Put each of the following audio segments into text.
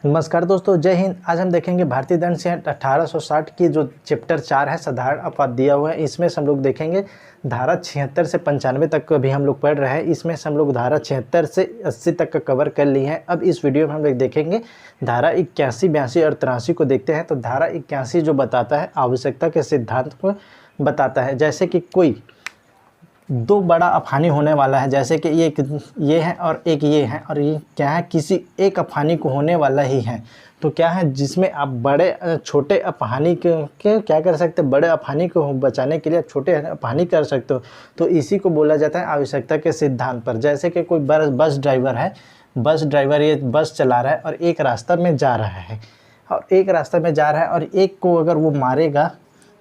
नमस्कार दोस्तों, जय हिंद। आज हम देखेंगे भारतीय दंड संहिता 1860 की जो चैप्टर 4 है साधारण अपवाद दिया हुआ है। इसमें से हम लोग देखेंगे धारा 76 से 95 तक को भी हम लोग पढ़ रहे हैं। इसमें से हम लोग धारा 76 से 80 तक का कवर कर लिए हैं। अब इस वीडियो में हम लोग देखेंगे धारा 81, 82 और 83 को देखते हैं। तो धारा 81 जो बताता है आवश्यकता के सिद्धांत को बताता है। जैसे कि कोई दो बड़ा अफानी होने वाला है, जैसे कि ये है और एक ये है, और ये क्या है, किसी एक अफानी को होने वाला ही है। तो क्या है, जिसमें आप बड़े छोटे अफानी के क्या कर सकते हैं, बड़े अफानी को बचाने के लिए आप छोटे अफानी कर सकते हो। तो इसी को बोला जाता है आवश्यकता के सिद्धांत पर। जैसे कि कोई बस ड्राइवर है, बस ड्राइवर ये बस चला रहा है और एक रास्ता में जा रहा है, और एक को अगर वो मारेगा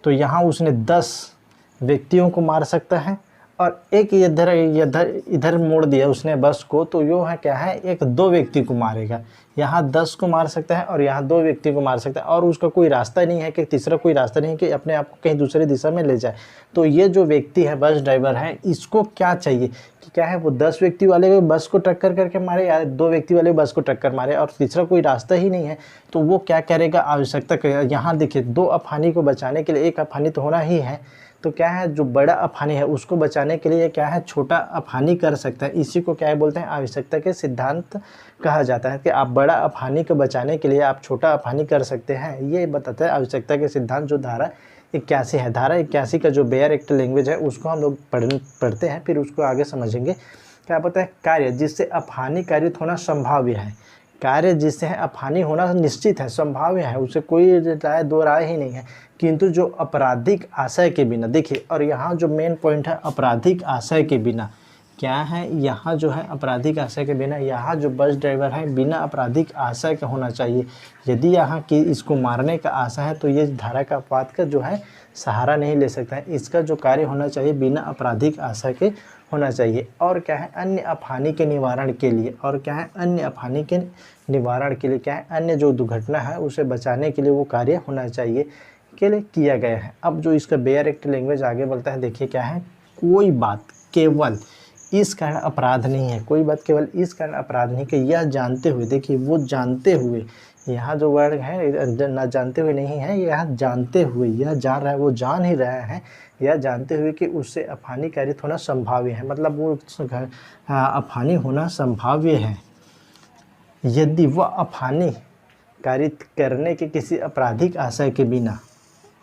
तो यहाँ उसने 10 व्यक्तियों को मार सकता है, और एक इधर मोड़ दिया उसने बस को, तो यो है क्या है, एक 2 व्यक्ति को मारेगा। यहाँ 10 को मार सकता है और यहाँ 2 व्यक्ति को मार सकता है, और उसका कोई रास्ता नहीं है कि तीसरा कोई रास्ता नहीं है कि अपने आप को कहीं दूसरी दिशा में ले जाए। तो ये जो व्यक्ति है, बस ड्राइवर है, इसको क्या चाहिए कि क्या है, वो 10 व्यक्ति वाले बस को टक्कर करके मारे या 2 व्यक्ति वाले बस को टक्कर मारे, और तीसरा कोई रास्ता ही नहीं है। तो वो क्या करेगा, आवश्यकता करेगा। यहाँ देखिए, 2 अफानी को बचाने के लिए एक अफानी तो होना ही है। तो क्या है, जो बड़ा अफानी है उसको बचाने के लिए क्या है, छोटा अफानी कर सकता है। इसी को क्या है बोलते हैं, आवश्यकता के सिद्धांत कहा जाता है कि आप बड़ा अफानी को बचाने के लिए आप छोटा अफानी कर सकते हैं। ये बताता है आवश्यकता के सिद्धांत, जो धारा 81 है। धारा 81 का जो बेयर एक्ट लैंग्वेज है उसको हम लोग पढ़ते हैं, फिर उसको आगे समझेंगे। क्या पता है, कार्य जिससे अफानी कारित होना संभाव्य है। कार्य जिससे है अफानी होना निश्चित है, संभाव्य है, उसे कोई दो राय ही नहीं है। किंतु जो आपराधिक आशय के बिना, देखिए, और यहाँ जो मेन पॉइंट है आपराधिक आशय के बिना, क्या है, यहाँ जो है आपराधिक आशय के बिना, यहाँ जो बस ड्राइवर है बिना आपराधिक आशय का होना चाहिए। यदि यहाँ की इसको मारने का आशा है तो ये धारा का अपवाद का जो है सहारा नहीं ले सकता है। इसका जो कार्य होना चाहिए बिना आपराधिक आशय के होना चाहिए। और क्या है, अन्य अफानी के निवारण के लिए, और क्या है, अन्य अफानी के निवारण के लिए क्या है, अन्य जो दुर्घटना है उसे बचाने के लिए वो कार्य होना चाहिए के लिए किया गया है। अब जो इसका बेयर एक्ट लैंग्वेज आगे बोलता है, देखिए क्या है, कोई बात केवल इस कारण अपराध नहीं है, कोई बात केवल इस कारण अपराध नहीं कि यह जानते हुए, देखिए वो जानते हुए, यहाँ जो वर्ड है ना जानते हुए नहीं है, यह जानते हुए, यह जान रहा है, वो जान ही रहा है, यह जानते हुए कि उससे अफानी कारित होना संभाव्य है, मतलब वो अफानी होना संभाव्य है। यदि वह अफानी कारित करने के किसी आपराधिक आशय के बिना,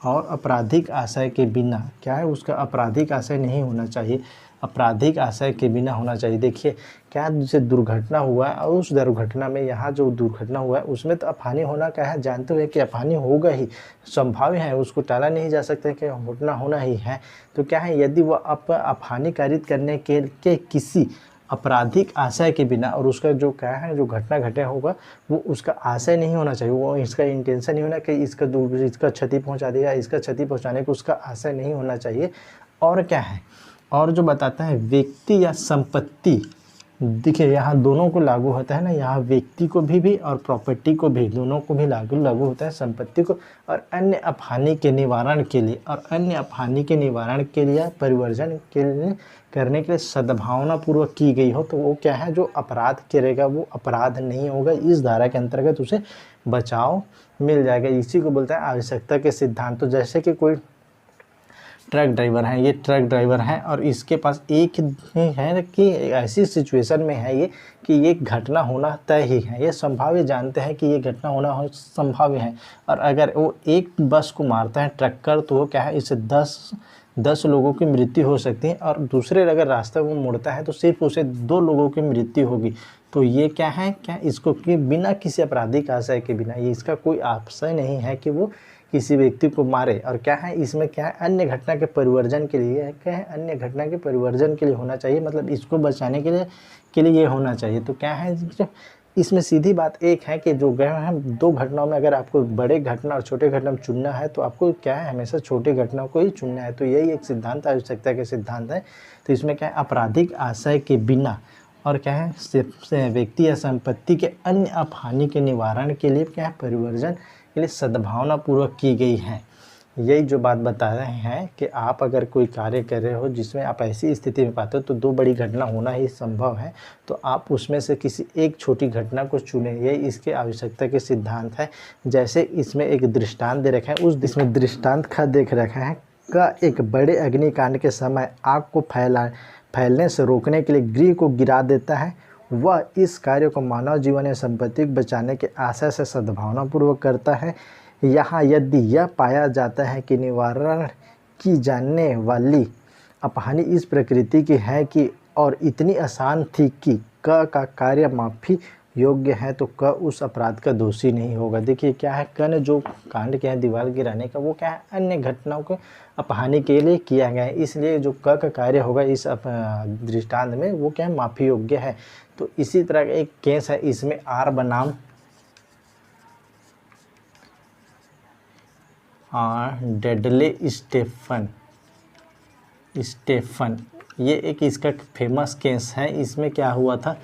और आपराधिक आशय के बिना क्या है, उसका आपराधिक आशय नहीं होना चाहिए, आपराधिक आशय के बिना होना चाहिए। देखिए क्या, जैसे दुर्घटना हुआ है और उस दुर्घटना में, यहाँ जो दुर्घटना हुआ है उसमें तो अफानी होना क्या है, जानते हुए कि अफानी होगा ही, संभाव्य है, उसको टाला नहीं जा सकता कि घटना होना ही है। तो क्या है, यदि वह अफानी कारित करने के किसी आपराधिक आशय के बिना, और उसका जो क्या है, जो घटना घटे होगा वो उसका आशय नहीं होना चाहिए, वो इसका इंटेंशन नहीं होना कि इसका क्षति पहुंचा देगा, इसका क्षति पहुंचाने को उसका आशय नहीं होना चाहिए। और क्या है, और जो बताता है व्यक्ति या संपत्ति, देखिए यहाँ दोनों को लागू होता है ना, यहाँ व्यक्ति को भी और प्रॉपर्टी को भी, दोनों को भी लागू होता है, संपत्ति को। और अन्य अफानी के निवारण के लिए, और अन्य अफानी के निवारण के लिए, परिवर्जन के लिए करने के लिए सद्भावना पूर्वक की गई हो, तो वो क्या है, जो अपराध करेगा वो अपराध नहीं होगा, इस धारा के अंतर्गत उसे बचाव मिल जाएगा। इसी को बोलता है आवश्यकता के सिद्धांत। तो जैसे कि कोई ट्रक ड्राइवर है, ये ट्रक ड्राइवर है और इसके पास एक ही है कि ऐसी सिचुएशन में है ये कि ये घटना होना तय ही है, ये संभाव्य, जानते हैं कि ये घटना होना संभाव्य है। और अगर वो एक बस को मारता है ट्रक्कर, तो वो क्या है, इससे 10 लोगों की मृत्यु हो सकती है, और दूसरे अगर रास्ते वो मुड़ता है तो सिर्फ उसे 2 लोगों की मृत्यु होगी। तो ये क्या है, क्या इसको कि बिना किसी आपराधिक आशय के बिना, ये इसका कोई आशय नहीं है कि वो किसी व्यक्ति को मारे। और क्या है, इसमें क्या है, अन्य घटना के परिवर्जन के लिए, क्या है, अन्य घटना के परिवर्जन के लिए होना चाहिए, मतलब इसको बचाने के लिए ये होना चाहिए। तो क्या है, इसमें सीधी बात एक है कि जो गए हैं 2 घटनाओं में, अगर आपको बड़े घटना और छोटे घटना में चुनना है तो आपको क्या है, हमेशा छोटे घटना को ही चुनना है। तो यही एक सिद्धांत आवश्यकता के सिद्धांत है। तो इसमें क्या है, आपराधिक आशय के बिना, और क्या है, व्यक्ति या संपत्ति के अन्य अफानी के निवारण के लिए क्या है, परिवर्जन के लिए सद्भावना पूर्वक की गई है। यही जो बात बता रहे हैं कि आप अगर कोई कार्य कर रहे हो जिसमें आप ऐसी स्थिति में पाते हो तो दो बड़ी घटना होना ही संभव है, तो आप उसमें से किसी एक छोटी घटना को चुनें। यही इसके आवश्यकता के सिद्धांत है। जैसे इसमें एक दृष्टांत दे रखा है, उस इसमें दृष्टांत का देख रखा है का एक बड़े अग्निकांड के समय आग को फैलने से रोकने के लिए गृह को गिरा देता है। वह इस कार्य को मानव जीवन या संपत्ति को बचाने के आशय से सद्भावनापूर्वक करता है। यहाँ यदि यह पाया जाता है कि निवारण की जाने वाली अपहानि इस प्रकृति की है कि और इतनी आसान थी कि क का कार्य माफ़ी योग्य है, तो क उस अपराध का दोषी नहीं होगा। देखिए क्या है, क ने जो कांड किया है दीवार गिराने का, वो क्या है अन्य घटनाओं को अपहानि के लिए किया गया है, इसलिए जो क का कार्य होगा इस दृष्टांत में वो क्या है माफ़ी योग्य है। तो इसी तरह का एक केस है, इसमें आर बनाम डेडले स्टेफन, ये एक इसका फेमस केस है। इसमें क्या हुआ था,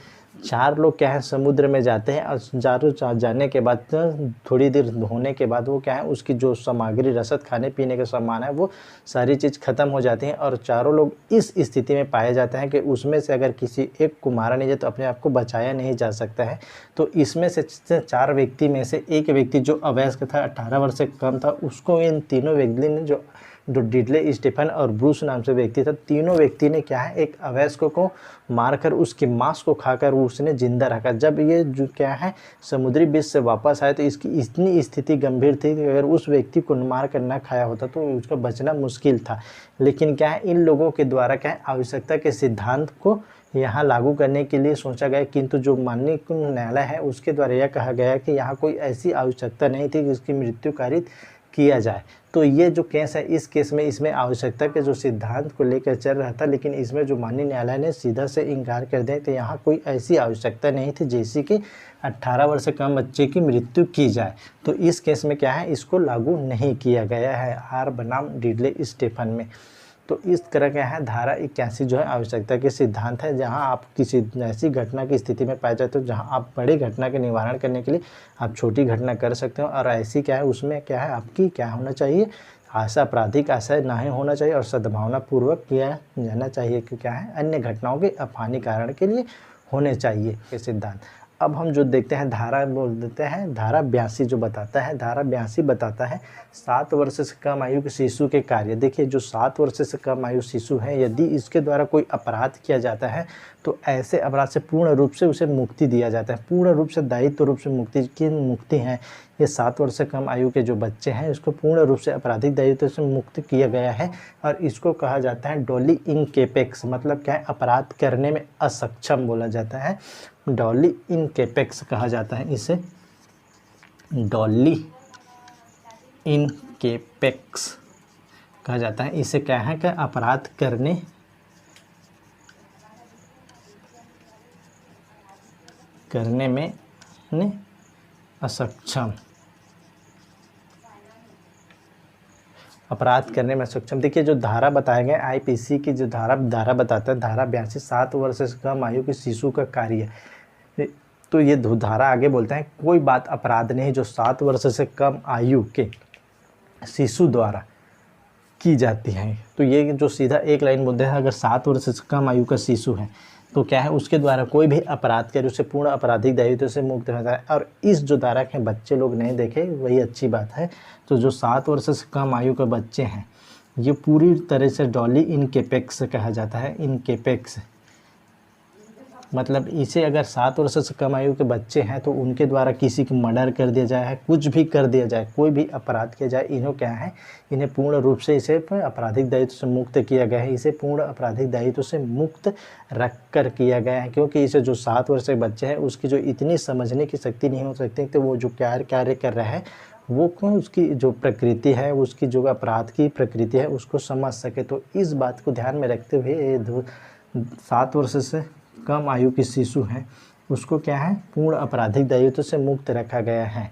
चार लोग क्या है समुद्र में जाते हैं और चारों जाने के बाद थोड़ी देर होने के बाद वो क्या है उसकी जो सामग्री रसद खाने पीने का सामान है वो सारी चीज़ ख़त्म हो जाती है और चारों लोग इस स्थिति में पाए जाते हैं कि उसमें से अगर किसी एक को मारा नहीं जाए तो अपने आप को बचाया नहीं जा सकता है। तो इसमें से चार व्यक्ति में से एक व्यक्ति जो अवयस्क था, 18 वर्ष से कम था, उसको इन तीनों व्यक्ति ने जो डिडले स्टीफन और ब्रूस नाम से व्यक्ति था, तीनों व्यक्ति ने क्या है एक अवयस्क को मारकर उसके मांस को खाकर उसने जिंदा रखा। जब ये जो क्या है समुद्री बीच से वापस आए तो इसकी इतनी स्थिति गंभीर थी कि अगर उस व्यक्ति को मार कर ना खाया होता तो उसका बचना मुश्किल था। लेकिन क्या है इन लोगों के द्वारा क्या है आवश्यकता के सिद्धांत को यहाँ लागू करने के लिए सोचा गया, किंतु जो माननीय न्यायालय है उसके द्वारा यह कहा गया कि यहाँ कोई ऐसी आवश्यकता नहीं थी कि उसकी मृत्यु कारित किया जाए। तो ये जो केस है इस केस में इसमें आवश्यकता के जो सिद्धांत को लेकर चल रहा था, लेकिन इसमें जो माननीय न्यायालय ने सीधा से इनकार कर दिया कि यहाँ कोई ऐसी आवश्यकता नहीं थी जैसे कि 18 वर्ष से कम बच्चे की मृत्यु की जाए। तो इस केस में क्या है इसको लागू नहीं किया गया है आर बनाम डिडले स्टीफन में। तो इस तरह का है धारा 81 जो है आवश्यकता के सिद्धांत है, जहां आप किसी ऐसी घटना की स्थिति में पाए जाते हो जहां आप बड़ी घटना के निवारण करने के लिए आप छोटी घटना कर सकते हो। और ऐसी क्या है उसमें क्या है आपकी क्या होना चाहिए आशा, आपराधिक आशय नहीं होना चाहिए और सद्भावनापूर्वक किया जाना चाहिए कि क्या है अन्य घटनाओं के अपहानि कारण के लिए होने चाहिए ये सिद्धांत। अब हम जो देखते हैं धारा बोल देते हैं धारा 82 जो बताता है, धारा 82 बताता है 7 वर्ष से कम आयु के शिशु के कार्य। देखिए जो 7 वर्ष से कम आयु शिशु है यदि इसके द्वारा कोई अपराध किया जाता है तो ऐसे अपराध से पूर्ण रूप से उसे मुक्ति दिया जाता है, पूर्ण रूप से दायित्व रूप से मुक्ति है। ये 7 वर्ष से कम आयु के जो बच्चे हैं इसको पूर्ण रूप से आपराधिक दायित्व से मुक्त किया गया है और इसको कहा जाता है डॉली इनकेपेक्स, मतलब क्या है अपराध करने में असक्षम बोला जाता है, डॉली इनकेपेक्स कहा जाता है इसे, डॉली इनकेपेक्स कहा जाता है। इसे क्या है कि अपराध करने में असक्षम, अपराध करने में सक्षम। देखिए जो धारा बताए गए आईपीसी की जो धारा बताता है धारा 82 7 वर्ष से कम आयु के शिशु का कार्य। तो ये धारा आगे बोलता है कोई बात अपराध नहीं जो 7 वर्ष से कम आयु के शिशु द्वारा की जाती है। तो ये जो सीधा एक लाइन बोलते हैं अगर 7 वर्ष से कम आयु का शिशु है तो क्या है उसके द्वारा कोई भी अपराध करे उसे पूर्ण आपराधिक दायित्व से मुक्त रहता है। और इस जो धारा के बच्चे लोग नहीं देखे वही अच्छी बात है। तो जो 7 वर्ष से कम आयु के बच्चे हैं ये पूरी तरह से डॉली इनकेपेक्स कहा जाता है। इनकेपेक्स मतलब इसे अगर 7 वर्ष से कम आयु के बच्चे हैं तो उनके द्वारा किसी की मर्डर कर दिया जाए, कुछ भी कर दिया जाए, कोई भी अपराध किया जाए, इन्हों क्या है इन्हें पूर्ण रूप से इसे आपराधिक दायित्व से मुक्त किया गया है। इसे पूर्ण आपराधिक दायित्व से मुक्त रख कर किया गया है क्योंकि इसे जो 7 वर्ष के बच्चे हैं उसकी जो इतनी समझने की शक्ति नहीं हो सकती तो वो जो कार्य कर रहा है वो उसकी जो प्रकृति है उसकी जो अपराध की प्रकृति है उसको समझ सके। तो इस बात को ध्यान में रखते हुए 7 वर्ष से कम आयु के शिशु हैं उसको क्या है पूर्ण आपराधिक दायित्व से मुक्त रखा गया है।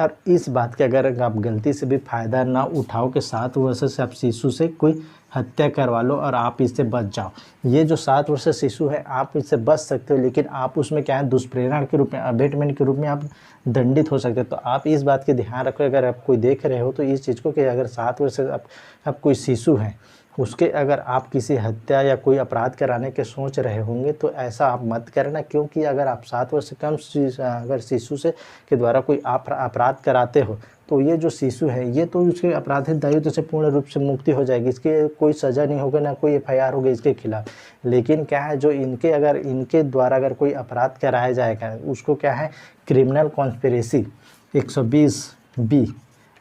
और इस बात का अगर आप गलती से भी फ़ायदा ना उठाओ कि 7 वर्ष से आप शिशु से कोई हत्या करवा लो और आप इससे बच जाओ। ये जो 7 वर्ष शिशु है आप इससे बच सकते हो, लेकिन आप उसमें क्या है दुष्प्रेरणा के रूप में, अबेटमेंट के रूप में आप दंडित हो सकते हो। तो आप इस बात के ध्यान रखो, अगर आप कोई देख रहे हो तो इस चीज़ को कि अगर 7 वर्ष से आप कोई शिशु हैं उसके अगर आप किसी हत्या या कोई अपराध कराने के सोच रहे होंगे तो ऐसा आप मत करना, क्योंकि अगर आप 7 वर्ष से कम अगर शिशु से के द्वारा कोई अपराध कराते हो तो ये जो शिशु है ये तो उसके आपराधिक दायित्व से पूर्ण रूप से मुक्ति हो जाएगी, इसके कोई सज़ा नहीं होगा, ना कोई FIR होगी इसके खिलाफ। लेकिन क्या है जो इनके द्वारा अगर कोई अपराध कराया जाएगा उसको क्या है क्रिमिनल कॉन्स्पिरेसी 120B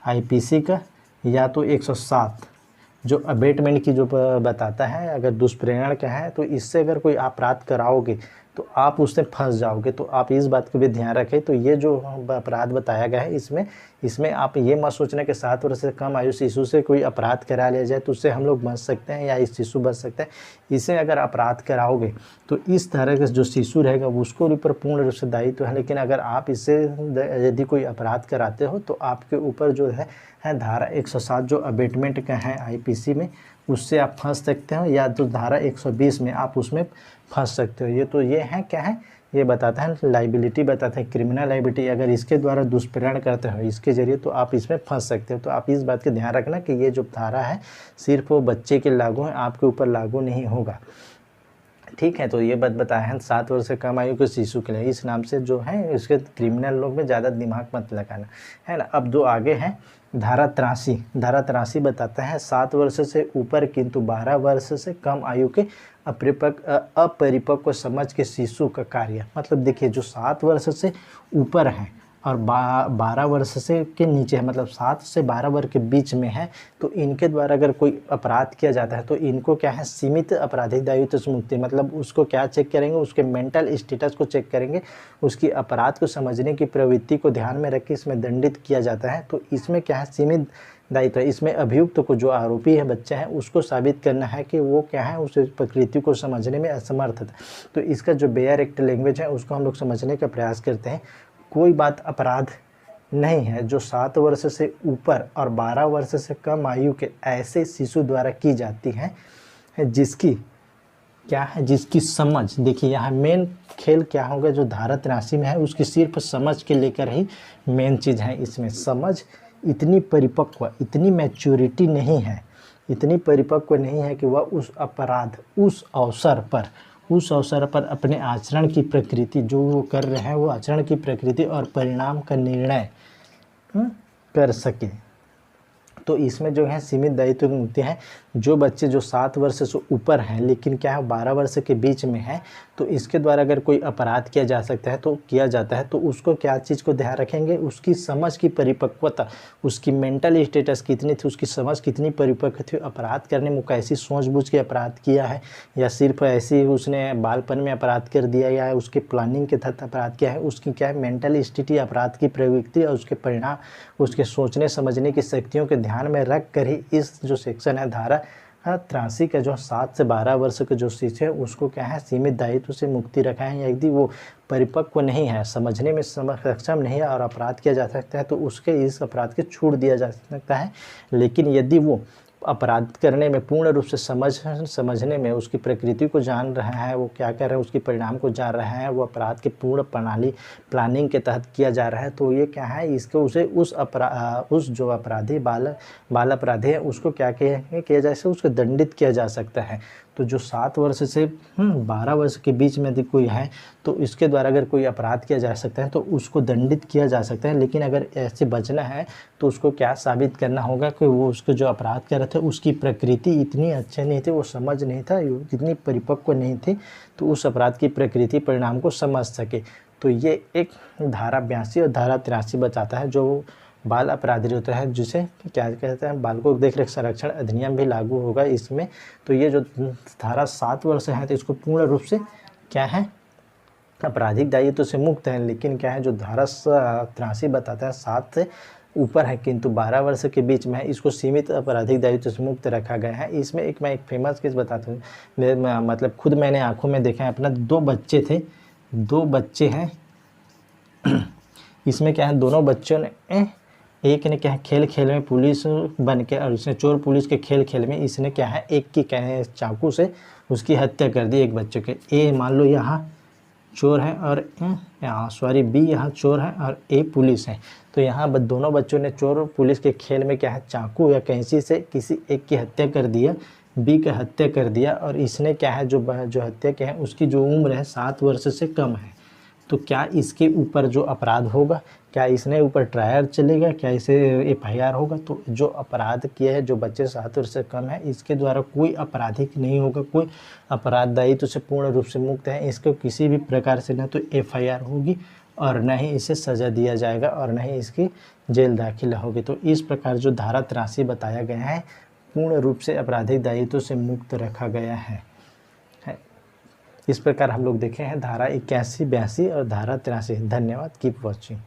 IPC का, या तो 107 जो अबेटमेंट की जो बताता है, अगर दुष्प्रेरण का है तो इससे अगर कोई अपराध कराओगे तो आप उससे फंस जाओगे। तो आप इस बात को भी ध्यान रखें। तो ये जो अपराध बताया गया है इसमें आप ये मत सोचना कि 7 वर्ष से कम आयु शिशु से कोई अपराध करा लिया जाए तो उससे हम लोग बच सकते हैं या इस शिशु बच सकते हैं। इसे अगर अपराध कराओगे तो इस तरह का जो शिशु रहेगा उसको ऊपर पूर्ण रूप से दायित्व है, लेकिन अगर आप इससे यदि कोई अपराध कराते हो तो आपके ऊपर जो है धारा 107 जो अबेटमेंट का है IPC में उससे आप फंस सकते हो, या तो धारा 120 में आप उसमें फंस सकते हो। ये है क्या है ये बताता है लाइबिलिटी, बताता है क्रिमिनल लाइबिलिटी। अगर इसके द्वारा दुष्प्रेरण करते हो इसके ज़रिए तो आप इसमें फंस सकते हो। तो आप इस बात का ध्यान रखना कि ये जो धारा है सिर्फ वो बच्चे के लागू है, आपके ऊपर लागू नहीं होगा। ठीक है, तो ये बात बताया है 7 वर्ष से कम आयु के शिशु के लिए, इस नाम से जो है इसके क्रिमिनल लोग में ज़्यादा दिमाग मत लगाना, है ना। अब दो आगे हैं धारा 83 बताता है 7 वर्ष से ऊपर किंतु 12 वर्ष से कम आयु के अपरिपक्व समझ के शिशु का कार्य। मतलब देखिए जो 7 वर्ष से ऊपर है और 12 वर्ष से के नीचे है, मतलब 7 से 12 वर्ष के बीच में है, तो इनके द्वारा अगर कोई अपराध किया जाता है तो इनको क्या है सीमित आपराधिक दायित्व से मुक्ति। मतलब उसको क्या चेक करेंगे, उसके मेंटल स्टेटस को चेक करेंगे, उसकी अपराध को समझने की प्रवृत्ति को ध्यान में रख के इसमें दंडित किया जाता है। तो इसमें क्या है सीमित दायित्व है। इसमें अभियुक्त को जो आरोपी है बच्चा है उसको साबित करना है कि वो क्या है उस प्रकृति को समझने में असमर्थ था। तो इसका जो बेयर एक्ट लैंग्वेज है उसको हम लोग समझने का प्रयास करते हैं। कोई बात अपराध नहीं है जो 7 वर्ष से ऊपर और 12 वर्ष से कम आयु के ऐसे शिशु द्वारा की जाती है जिसकी क्या है जिसकी समझ, देखिए यहाँ मेन खेल क्या होगा जो धारा 83 में है उसकी सिर्फ समझ के लेकर ही मेन चीज़ है। इसमें समझ इतनी परिपक्व, इतनी मैच्योरिटी नहीं है, इतनी परिपक्व नहीं है कि वह उस अपराध उस अवसर पर अपने आचरण की प्रकृति जो वो कर रहे हैं वो आचरण की प्रकृति और परिणाम का निर्णय कर सके। तो इसमें जो है सीमित दायित्व की मुक्ति है। जो बच्चे जो 7 वर्ष से ऊपर हैं लेकिन क्या है 12 वर्ष के बीच में है, तो इसके द्वारा अगर कोई अपराध किया जा सकता है तो किया जाता है, तो उसको क्या चीज़ को ध्यान रखेंगे, उसकी समझ की परिपक्वता, उसकी मेंटल स्टेटस कितनी थी, उसकी समझ कितनी परिपक्व थी, अपराध करने में कैसी सूझबूझ के अपराध किया है या सिर्फ ऐसे ही उसने बालपन में अपराध कर दिया या उसके प्लानिंग के तहत अपराध किया है, उसकी क्या है मेंटल स्थिति, अपराध की प्रवृत्ति और उसके परिणाम, उसके सोचने समझने की शक्तियों के ध्यान में रख कर ही इस जो सेक्शन है धारा 83 का जो 7 से 12 वर्ष के जो शिशु है उसको क्या है सीमित दायित्व से मुक्ति रखा है। यदि वो परिपक्व नहीं है, समझने में सक्षम नहीं है और अपराध किया जा सकता है तो उसके इस अपराध के छूट दिया जा सकता है। लेकिन यदि वो अपराध करने में पूर्ण रूप से समझने में उसकी प्रकृति को जान रहा है, वो क्या कर रहा है उसके परिणाम को जान रहा है, वो अपराध के पूर्ण प्लानिंग के तहत किया जा रहा है, तो ये क्या है इसको उसे उस जो अपराधी बाल अपराधी है उसको क्या किया जा सकता है, उसको दंडित किया जा सकता है। तो जो 7 वर्ष से 12 वर्ष के बीच में यदि कोई है तो इसके द्वारा अगर कोई अपराध किया जा सकता है तो उसको दंडित किया जा सकता है। लेकिन अगर ऐसे बचना है तो उसको क्या साबित करना होगा कि वो उसको जो अपराध कर रहे थे उसकी प्रकृति इतनी अच्छी नहीं थी, वो समझ नहीं था, इतनी परिपक्व नहीं थी तो उस अपराध की प्रकृति परिणाम को समझ सके। तो ये एक धारा 82 और धारा 83 बताता है जो बाल अपराधी होता है, जिसे क्या कहते हैं बालकों देख रेख संरक्षण अधिनियम भी लागू होगा इसमें। तो ये जो धारा 7 वर्ष है तो इसको पूर्ण रूप से क्या है आपराधिक दायित्व से मुक्त है। लेकिन क्या है जो धारा 83 बताता है 7 से ऊपर है किंतु 12 वर्ष के बीच में है, इसको सीमित आपराधिक दायित्व से मुक्त रखा गया है। इसमें मैं एक फेमस केस बताता हूँ, मतलब खुद मैंने आंखों में देखा है अपना। 2 बच्चे थे, 2 बच्चे हैं इसमें क्या है, दोनों बच्चों ने, एक ने क्या है खेल खेल में पुलिस बन के, और इसने चोर पुलिस के खेल खेल में इसने क्या है एक की क्या है चाकू से उसकी हत्या कर दी एक बच्चे के। ए मान लो यहाँ चोर है और यहाँ सॉरी बी यहाँ चोर है और ए पुलिस है। तो यहाँ दोनों बच्चों ने चोर पुलिस के खेल में क्या है चाकू या कैंची से किसी एक की हत्या कर दिया, बी का हत्या कर दिया, और इसने क्या है जो हत्या की है उसकी जो उम्र है 7 वर्ष से कम है। तो क्या इसके ऊपर जो अपराध होगा, क्या इसने ऊपर ट्रायल चलेगा, क्या इसे एफआईआर होगा? तो जो अपराध किया है, जो बच्चे 7 वर्ष से कम है, इसके द्वारा कोई आपराधिक नहीं होगा, कोई अपराध दायित्व से पूर्ण रूप से मुक्त है। इसको किसी भी प्रकार से ना तो एफआईआर होगी और न ही इसे सज़ा दिया जाएगा और न ही इसकी जेल दाखिला होगी। तो इस प्रकार जो धारा 83 बताया गया है पूर्ण रूप से आपराधिक दायित्व से मुक्त रखा गया है। इस प्रकार हम लोग देखे हैं धारा 81, 82 और धारा 83। धन्यवाद। Keep watching.